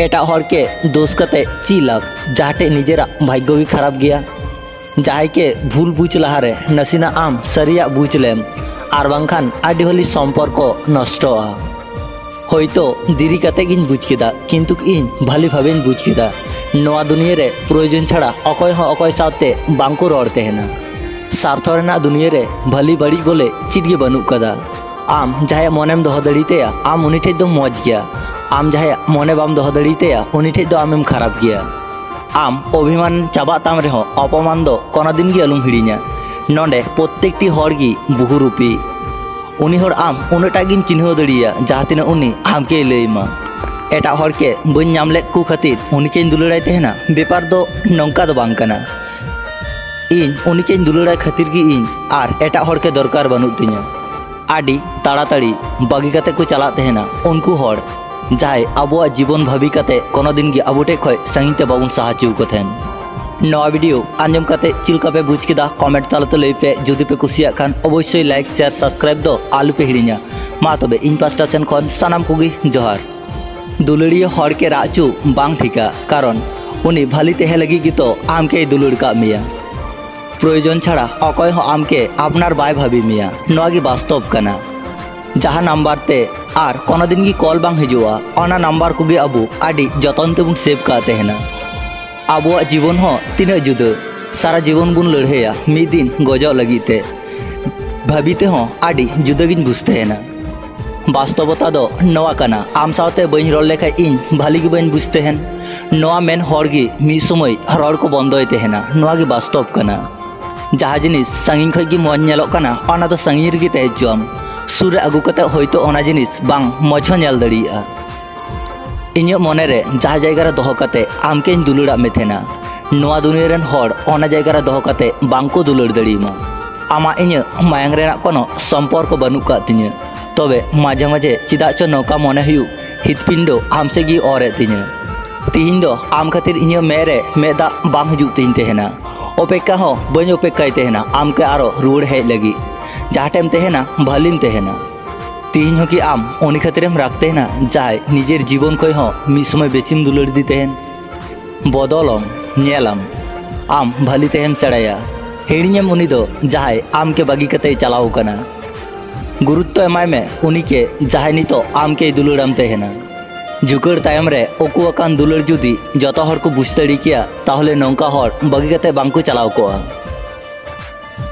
एटा हर के दोष करते ची लाभ जहाटे निजेरा भाग्य भी खराब गया जहाई के भूल बुझ लहारे नसीना आम सरिया बुझ लेम आर बांखान आडी होली सम्पर्क नष्टोआ होयतो देरी काते गिन बुझ केदा किन्तु इन भाली भावेन बुझ केदा नोआ दुनिया रे प्रयोजन छाड़ा अकय हो अकय साथे बांको रड़ तहेना स्वार्थ रेना दुनिया रे भाली बड़ी बोले चिटगे बनू कदा आम जहां मनेम दोह दड़ीतेया आम उनी ठेज दो मौज गया आम जहां मने बाम दोह दड़ीतेया उनी ठेज दो आमेम खराब गया आम अभिमान चाबा ताम रेहो अपमान दो कोनो दिन गे अलुम हिड़िया नोंडे प्रत्येकटी हॉर्गी बहुरूपी उनी हर आम उनटा गिन चिन्ह दड़िया जहाँ तिना उनी आमके लैमा एटा हर के बन नाम लेक कु खातिर उनी के दुलड़ाई तहेना बेपार दो नौका दो बांग कना इन उनी के दुलड़ाई खातिर गी इन आर एटा हर के दरकार बनू तिया आडी ताड़ाताड़ी बागी काते को चला तहेना उनको हर जहां आबुआ जीवन भावी काते कोनो दिन गे आबो ठे खय संगीते बाबुन साहाय्य को थेन नवा वीडियो आंजम काते चिलका पे बुझ केदा कमेंट तालते लई पे जुदी पे कुसिया खान अवश्य लाइक शेयर सब्सक्राइब दो आलू पे हिड़िया मा तबे इन पास्टा सेन खन सानाम कोगी जोहार दुलड़िया हर के राचू बांग ठिका कारण उनी भाली तेहे लगी गी तो आमके दुलड़ का मिया प्रयोजन छाड़ा अकय हो आमके आपनार बाय भाभी मिया नवा गी वास्तव कना जहाँ नम्बर ते आर कोनो दिन की कॉल बांग हिजुआ ओना नम्बर को गे अबु आडी जतन ते बुन सेव का तहेना आबुआ जीवन हो तीना जुदा सारा जीवन बुन लड़हेया मिद दिन गजो लगीते भाबीते हो आडी जुदा गिन बुझते हेना वास्तवता दो नवा कना आम सावते बइन रड़ लेखा इन भाली गी बइन बुझते हेन नवा मेन हॉर्गी मी समय रड़ को बंदोय तहेना नवा गी वास्तव कना जहाँ जिनिस संगिन खय गी मौज नेलोग कना ओना दो संगिन रेगी तहेजोन सुर आगू कते होयतो ओना जिनिस बांग मौज हो नेल दड़िया इᱧᱟᱹᱜ मने रे जहाँ जायगा रे दोहो कते आमके दुलड़ा में थेना नोआ दुनिया रेन हॉर ओना जायगा रे दोहो कते बांको दुलड़ दड़ीमा आमा इᱧᱟᱹᱜ मायांग रेना कोनो सम्पर्क बनू का तिᱧाᱹ तबे माझे माझे चिदा चो नौका मने हुयु हितपिंडो आमसे गी ओरे तिᱧाᱹ तिहिन दो आम खातिर इᱧᱟᱹᱜ मेरे मेदा बांग हिजुग तिᱧ तहेना अपेक्षा हो बन अपेक्षाय तहेना आमके आरो रुड़ हेज लगी जहाँटेम तहेना भालीम तहेना तीन हो कि आम उनी खातिरम राखते हैं ना जहाँ निजेर जीवन खय हो मिद समय बेसिम दुलड़ दी तहेन बदलम नेलम आम भाली तहेम सेड़ाया हिड़ियम उनी दो जहाँ आम के बागी कते चलाव कना गुरुत्व एमाय में उनी के जहाँ नितो आम के दुलड़ाम तहेना झुकड़ तायम रे ओकुआकान दुलड़ जुदी जतो हर को बुझ दड़ी किया ताहले नौका हर बागी कते बांको चलाव कोआ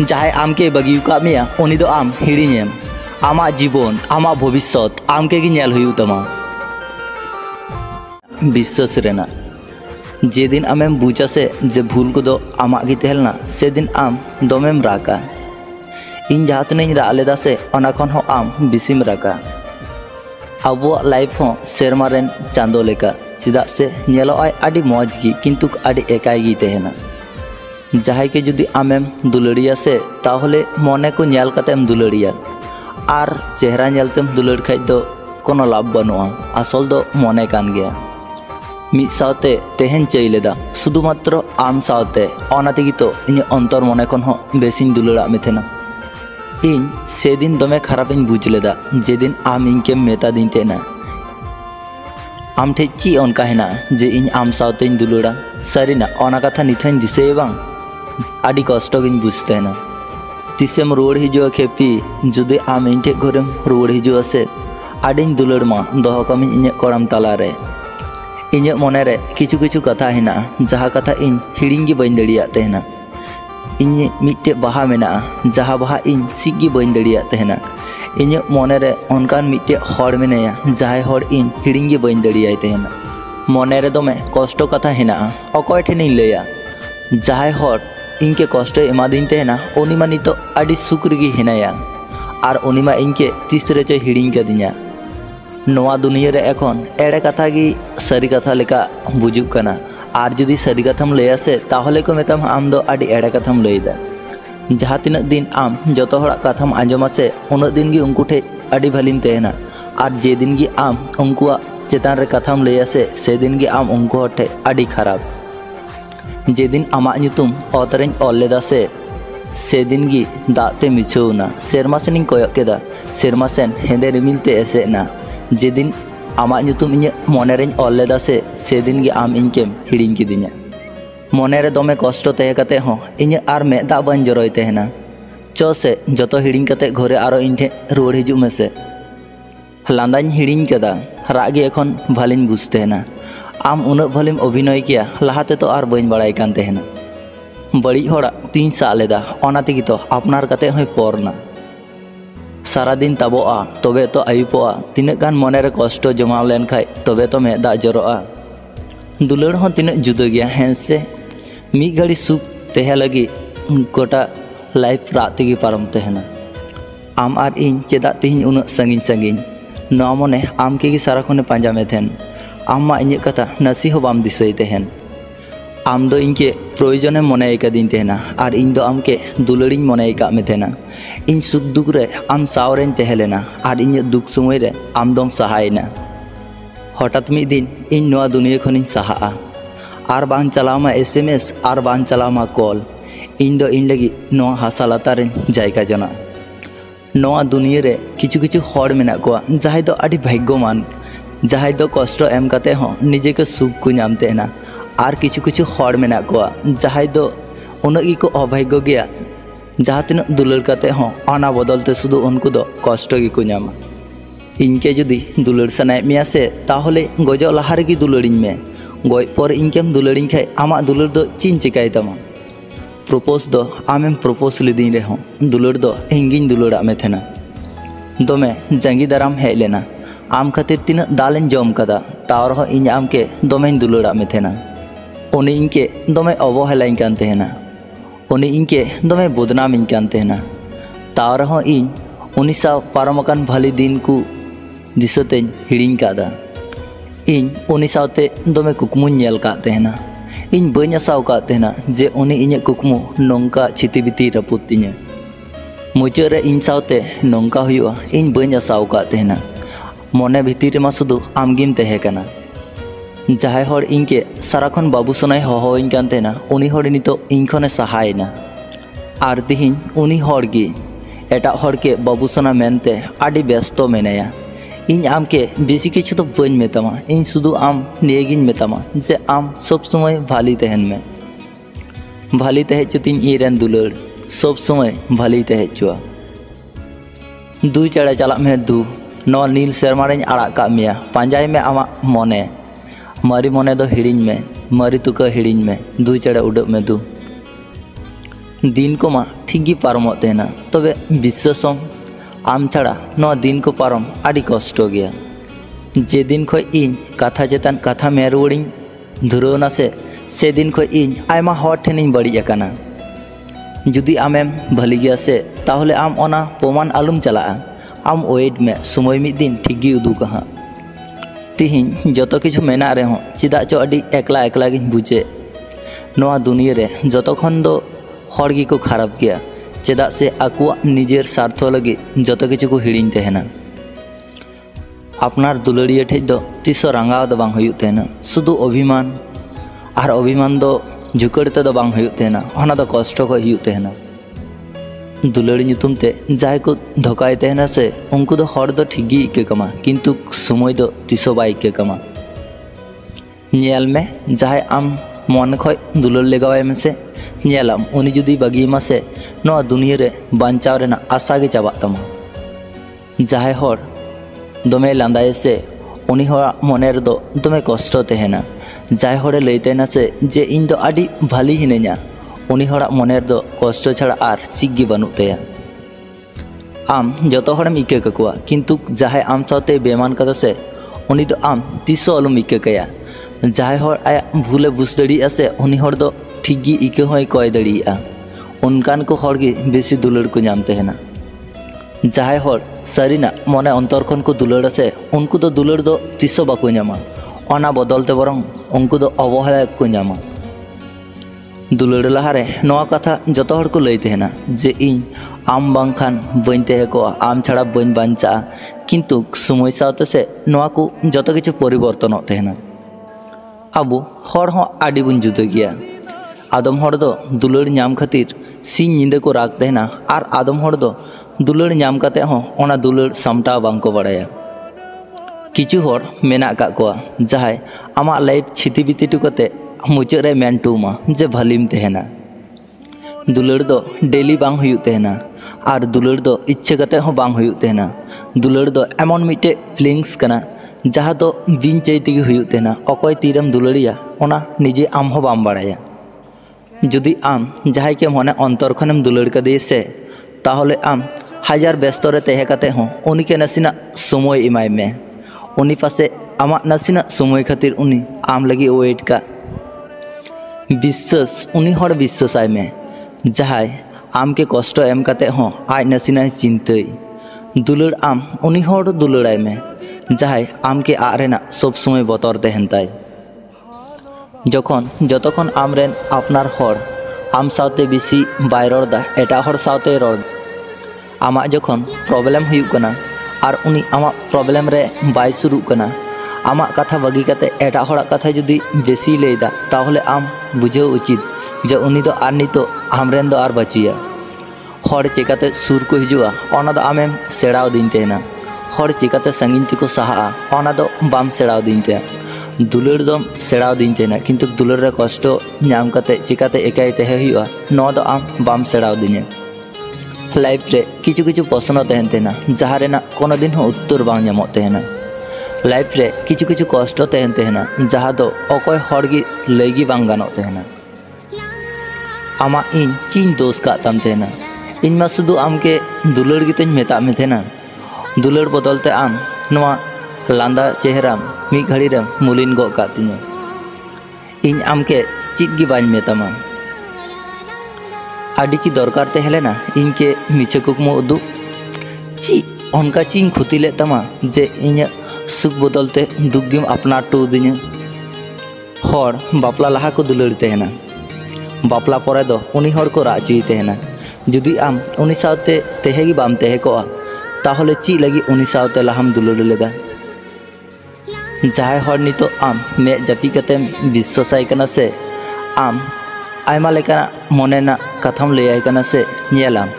जहाँ आम के बागी का मिया उनी दो आम हिड़ियम आमा जीवन आमा भविष्य आमके गी नेल हुयु तमा विश्वास रेना जेदिन आमेम बुझा से जे भूल को दो आमा गी तहेलना सेदिन आम दोमेम रागा इन जहाँ तनेኝ राग लेदा से ओना खन हो आम बिसिम रागा आबुआ लाइफ हो सेरमा रेन चांदो लेका चिदा से नेलो आय आडी मौज गी किंतु आडी एकाय गी तहेना जहां के जुदी आमेम दुलड़िया से ताहले मने को नेल कातेम दुलड़िया आर चेहरा नेलतेम दुलड़ खाय दो कोनो लाभ बनुआ आसल दो मने कान गया मिद सावते तेहेन चई लेदा शुधुमात्र आम सावते ओना तेगी तो इन अंतर मने खन हो बेसिन दुलड़ा में थेना इन सेदिन दमे खराब इन बुझ लेदा जेदिन आम इनके मेता दिन तेना आम ठे ची ओनका हेना जे इन आम सावते इन दुलड़ा सारिना ओना कथा निथन दिसे बांग आडी कष्ट गिन बुझते ना तिसेम रुड़ हिजुआ खेपी जुदे आम इन ठे घरेम रुड़ हिजुआ से आडिन दुलड़ मा दोहो कमी इᱧᱟᱹᱜ कोड़ाम तला रे इᱧᱟᱹᱜ मने रे किछु किछु कथा हेना जहाँ कथा इन हिड़िंग गी बइन दड़िया तहेना इन मिट्टे बाहा मेना जहाँ बाहा इन सिग गी बइन दड़िया तहेना इᱧᱟᱹᱜ मने रे ओनकान मिट्टे हर मेनाया जहाँ हर इन हिड़िंग गी बइन दड़िया तहेना मने रे दोमे कष्ट कथा हेना अकय ठेनिñ लैया जहाँ हर इनके कष्ट एमादीन तहेना उनी मा नितो आडी सुख रेगी हेनाया आर उनी मा इनके तीसरे चे हिड़िंग कदिया नोआ दुनिया रे एखन एड़े कथा गी सारी कथा लेका बुझुग कना आर जुदी सारी कथाम लैया से ताहले को मेताम आम दो आडी एड़े कथाम लैदा जहाँ तिना दिन आम जतो हड़ा कथाम आंजमा से उन दिन गी उनको ठे आडी भालीम तहेना आर जे दिन गी आम उनकुआ चेतान रे कथाम लैया से दिन गी आम उनको ठे आडी खराब जेदिन आमा ᱧᱩᱛᱩᱢ ऑतरें ऑल लेदा से दिन गी दाते मिछौना सेरमा सेनिं कोयक केदा सेरमा सेन हेंदे रिमिलते एसेना जेदिन आमाग ᱧᱩᱛᱩᱢ ᱤᱧᱟᱹᱜ ᱢᱚᱱᱮᱨᱮᱧ ᱚᱞ ᱞᱮᱫᱟ ᱥᱮ ᱥᱮᱫᱤᱱ ᱜᱮ ᱟᱢ ᱤᱧᱠᱮᱢ ᱦᱤᱲᱤᱧ ᱠᱤᱫᱤᱧᱟ। ᱢᱚᱱᱮᱨᱮ ᱫᱚᱢᱮ ᱠᱚᱥᱴᱚ ᱛᱟᱦᱮᱸ ᱠᱟᱛᱮ ᱦᱚᱸ ᱤᱧᱟᱹᱜ ᱟᱨ ᱢᱮᱫ ᱫᱟᱜ ᱵᱟᱹᱧ ᱡᱚᱨᱚᱭ ᱛᱟᱦᱮᱱᱟ। ᱪᱚ ᱥᱮ ᱡᱚᱛᱚ ᱦᱤᱲᱤᱧ ᱠᱟᱛᱮ ᱜᱷᱚᱨᱮ ᱟᱨᱚ ᱤᱧ ᱴᱷᱮᱱ ᱨᱩᱣᱟᱹᱲ ᱦᱤᱡᱩᱜ ᱢᱮᱥᱮ। ᱞᱟᱸᱫᱟᱧ ᱦᱤᱲᱤᱧ ᱠᱟᱫᱟ, ᱨᱟᱜ ᱜᱮ ᱮᱠᱷᱚᱱ ᱵᱷᱟᱹᱞᱤᱧ ᱵᱩᱡᱽ ᱛᱟᱦᱮᱱᱟ। ᱟᱢ ᱩᱱᱟᱹᱜ ᱵᱷᱟᱹᱞᱤᱢ ᱚᱵᱷᱤᱱᱚᱭ ᱠᱮᱭᱟ ᱞᱟᱦᱟ ᱛᱮᱫᱚ ᱟᱨ ᱵᱟᱹᱧ ᱵᱟᱲᱟᱭ ᱠᱟᱱ ᱛᱟᱦᱮᱱᱟ। ᱵᱟᱹᱲᱤᱡ ᱦᱚᱲᱟᱜ ᱛᱤᱧ ᱥᱟᱵ ᱞᱮᱫᱟ, ᱚᱱᱟ ᱛᱮᱜᱮ ᱛᱚ ᱟᱯᱱᱟᱨ ᱠᱟᱛᱮ ᱦᱚᱸᱭ ᱯᱚᱨᱱᱟ। सारादिन ताबोआ तबे तो आयुपोआ तीना गान मनेरे कष्ट जमा लेन खाय तबे तो में दाग जरोआ। दुलड़ हों तीना जुदा गया हैं से मी घड़ी सुख तहे लगी गोटा लाइफ रात की पारम तहना। आम आर इन चेदा तीन उन संगिन संगिन नवा मने आम के सारा खने पांजा में थेन आम मा इᱧ कथा नसी हो बाम दिसई तहन। आम दो इनके प्रयोजने मने कदिन तहना और इन दो आमके दुलड़िन मने का में थेना। इन सुख दुख रे आम सावरेन तहलेना और इन दुख समय रे आम दम सहायना। हठात मिद दिन इन नवा दुनिया खनिन सहा और बान चलामा SMS और बान चलामा कॉल इन दो इन लगी नवा हासा लातारेन जायगा जना। नवा दुनिया रे किछु किछु हड़ मेना कोआ जहाय दो आदि भाग्यमान जहाय दो कष्ट एम काते हो निजे के सुख को नाम तेना और किछु किछु हड़ मेना कोआ जहाय दो उनगी को अभाग्य गया जहाँ तीन दुलड़ काते हो आना बदलते शुद्ध उनको दो कष्ट की को नामा। इनके जुदी दुलड़ सनाय मिया से ताहले गजो लहारे की दुलड़िन में गय पर इनकेम दुलड़िन खाय आमा दुलड़ दो चिन चिकाय तमा। प्रपोज दो आमेम प्रपोज लिदीन रे हो दुलड़ दो हिंगिन दुलड़ा में थेना। दमे जंगी दाराम हेज लेना आम खातिर तीना दालें जम कदा तावर हो इन आम के दमें दुलड़ा में थेना। उनी इनके दमे अवहेलाइन कान तहना उनी इनके दमे बदनामिन कान तहना। तावर हो इन उनी साव पारमकान भाली दिन को दिसतें हिड़िन कादा। इन उनी सावते दमे कुकमुन नेल का तहना। इन बनी आसाव का तहना जे उनी इने कुकमु नोंका छितिबिति रपुत तिᱧा। मुचाद रे इन सावते नोंका हुआ इन बनी आसाव का तहना। मने भितर मा शुधु आमगिम तहे कना। जहाय हर इनके साराखन बाबू सोनाय हहोइन कान तहना उनी हर नितो इन खने सहायना। आर तिहिन उनी हर गे एटा हर के बाबू सोना मेनते आडि व्यस्त मेनाया। इन आम के बेसी किछु तो बन मेतामा इन शुधु आम नियगिन मेतामा जे आम सब समय भाली तहन में भाली तहे चुतिन इरेन दुलड़ सब समय भाली तहे चुआ। दु चढ़े चला में दु नो नील सेरमारें आड़ा का मिया पांजाई में आमा मने मारी मने दो हिड़िन में मारी तुका हिड़िन में दु चढ़े उड़ब में दु दिन को मा ठीक गी पारमो तेना तबे विश्वासम आम छाड़ा नो दिन को पारम आड़ी कष्ट गया। जे दिन खो इन कथा चेतन कथा में रुड़िन धुरवना से दिन खो इन आयमा हर ठेनिन बड़ी अकाना। जुदी आमेम भली गया से ताहले आम ओना प्रमाण आलुम चला आम वेट में समय मिद दिन ठीक गी उदुगा हाँ। तिहिन जतो किछु मेना रहे हो चिदा चो अडी एकला एकला गिन बुझे नोआ दुनिया रे जतो खन दो हर गी को खराब गया चेदा से आकुआ निजेर स्वार्थ लगी जतो किछु को हिड़िन तहना। अपनार दुलड़िया ठेज दो तिसो रंगाव दो बांग हुयुग तहना शुधु अभिमान और अभिमान दो झुकड़ते दो बांग हुयुग तहना ओना दो कष्ट को हुयुग तहना। दुलड़ी ᱧᱩᱛᱩᱢ ते जाय को धोकाय तहना से उनको दो हर दो ठीक गी इके कमा किंतु समय दो तिसो बाय इके कमा। नेल में जाय आम मन खय दुलड़ लेगावाय में से नेलाम उनी जुदी बागीमा से नो दुनिया रे बांचाव रेना आशा गे चाबा तमा। जाय हर दमे लांदाय से उनी हर मने रे दो दमे कष्ट तहना। जाय हरे लई तहना से जे इन दो आडी भाली हिने냐 उनी हरा मने दो कष्ट छाड़ा आर चिगी बानुग तया। आम जतो हरम इके ककुआ किंतु जहाय आम साथे बेमान कदा से उनी दो आम तिसो अलुम इके कया। जहाय हर आया भूले बुझ दड़िया से उनी हर दो ठीक गी इके होय कय दड़िया उनकान को हर गे बेसी दुलड़ को नाम तहना। जहाय हर सारीना मने अंतर खन को दुलड़ से उनको दो दुलड़ दो तिसो बाको नामा ओना बदलते बरং उनको दो अवहेला को नामा। दुलड़ लहारे नवा कथा जतो हर को लई तहना जे इन आम बांखान बन तहे को आम छाड़ा बन बांचा किंतु समय साथे से नवा को जतो किछु परिवर्तन तहना। आबो हर हो आडी बुन जुदा गया। आदम हर दो दुलड़ नाम खातिर सिंह निंदे को राग तहना और आदम हर दो दुलड़ नाम काते हो ओना दुलड़ सामटा बांग को बड़ाया। किछु हर मेना का कोआ जहाय आमा लाइफ छिति बिति टुकते मुचाद रे मेन टुमा जे भलिम तेहना दुलड़ दो डेली बांग हुयु तेहना और दुलड़ दो इच्छा कते हो बांग हुयु तेहना दुलड़ दो एमन मिटे फीलिंग्स कना जहाँ दो बिन चाहते हुयु तेहना अकय तीरम दुलड़िया ओना निजे आम हो बाम बाड़ाया जुदी आम जहाय के मने अंतर खनेम दुलड़ कदे से ताहले आम हजार व्यस्त रे तेहे कते हो उनी के नसीना समय इमाय में उनी पासे आमा नसीना समय खातिर उनी आम लगी वेट का विश्वास उनी हर विश्वास आय में जहाय आम के कष्ट एम कते हो आज नसीना चिंतई दुलड़ आम उनी हर दुलड़ाय में जहाय आम के आरेना सब समय बतर तेहन ताय जखन जतखन आम रेन आपनार हर आम सावते बेसी बाय रड़दा एटा हर सावते रड़ आमा जखन प्रॉब्लम हुयु कना और उनी आमा प्रॉब्लम रे बाय शुरू कना आमा कथा बगी कते एटा हड़ा कथा जुदी बेसी लेदा ताहले आम बुझे उचित जे उनी दो आर नितो आमरेन दो आर बचिया हर चिकाते सुर को हिजुआ ओना दो आमेम सेड़ाव दिन तेना हर चिकाते संगीन तिको सहा ओना दो बाम सेड़ाव दिन ते दुलड़ दो सेड़ाव दिन तेना किंतु दुलड़ रे कष्ट नाम कते चिकाते एकाई तेहे हुआ नो दो आम बाम सेड़ाव दिने लाइफ रे किछु किछु प्रश्न तहन तेना जहाँ रेना कोनो दिन हो उत्तर बांग नामो तेना लाइफ रे किछु किछु कष्ट तहन तेना जहाँ दो अकय हड़गी लैगी बांग गानो तेना आमा इन चीन दोष का तम तेना इन मा सुदु आम के दुलड़ गितन मेता में तेना दुलड़ बदलते आम नवा लांदा चेहरा मी घड़ी रे मुलिन गो का तिनो इन आम के चिक गी बाñ मेतामा आदि की दरकार तेहलेना इनके मिछे कुकमो उदु ची उनका चीन खुतिले तमा जे इन सुख बदलते दुग्गिम अपना टू दिने हर बापला लहा को दुलड़ तेहना बापला परे दो उनी हर को राची तेहना जुदी आम उनी सावते तेहेगी बाम तेहे को ताहले ची लगी उनी सावते लहाम दुलड़ लेदा जहाय हर नितो आम मे जापी कते विश्वासाय कना से आम आयमा लेकाना मनेना कथाम लैयाय कना से नेलाम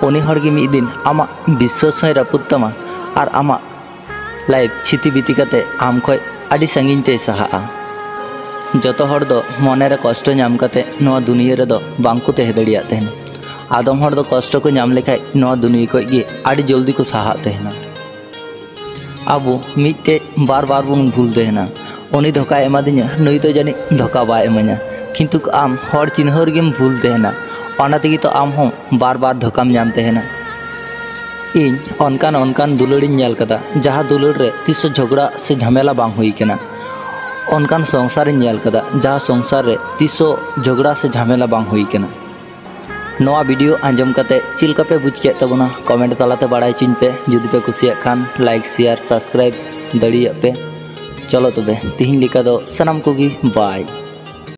उनी हरगी मिद दिन आमा विश्वास होय रापुद तमा और आमा लाइफ छिति बिति कते आम खय आदि संगीन ते सहा जतो हर दो मने रे कष्ट नाम कते नोआ दुनिया रे दो बांको तेहे दड़िया तेहना आदम हर दो कष्ट को नाम लेखाय नोआ दुनिया को गे आदि जल्दी को सहा तेहना आबो मिटे बार बार बुन भूल तेहना उनी धोखा एमा दिnya नई तो जानी धोखा बाय एमा냐 किंतु आम हर चिन्हर गेम भूल तेहना ओना तेगी तो आम हो बार बार धोखाम नाम तेहना इन अनकान अनकान दुलड़िन नेल कदा जहाँ दुलड़ रे तिस झगड़ा से झमेला बांग हुई केना अनकान संसार नेल कदा जहाँ संसार रे तिसो झगड़ा से झमेला बांग हुई केना नोआ वीडियो आंजम कते चिलका पे बुझ के तबना कमेंट तलाते बाड़ाय चिन पे जुदी पे कुसिया खान लाइक शेयर सब्सक्राइब दड़िया पे चलो तबे तिहिन लिका दो सनम कोगी बाय।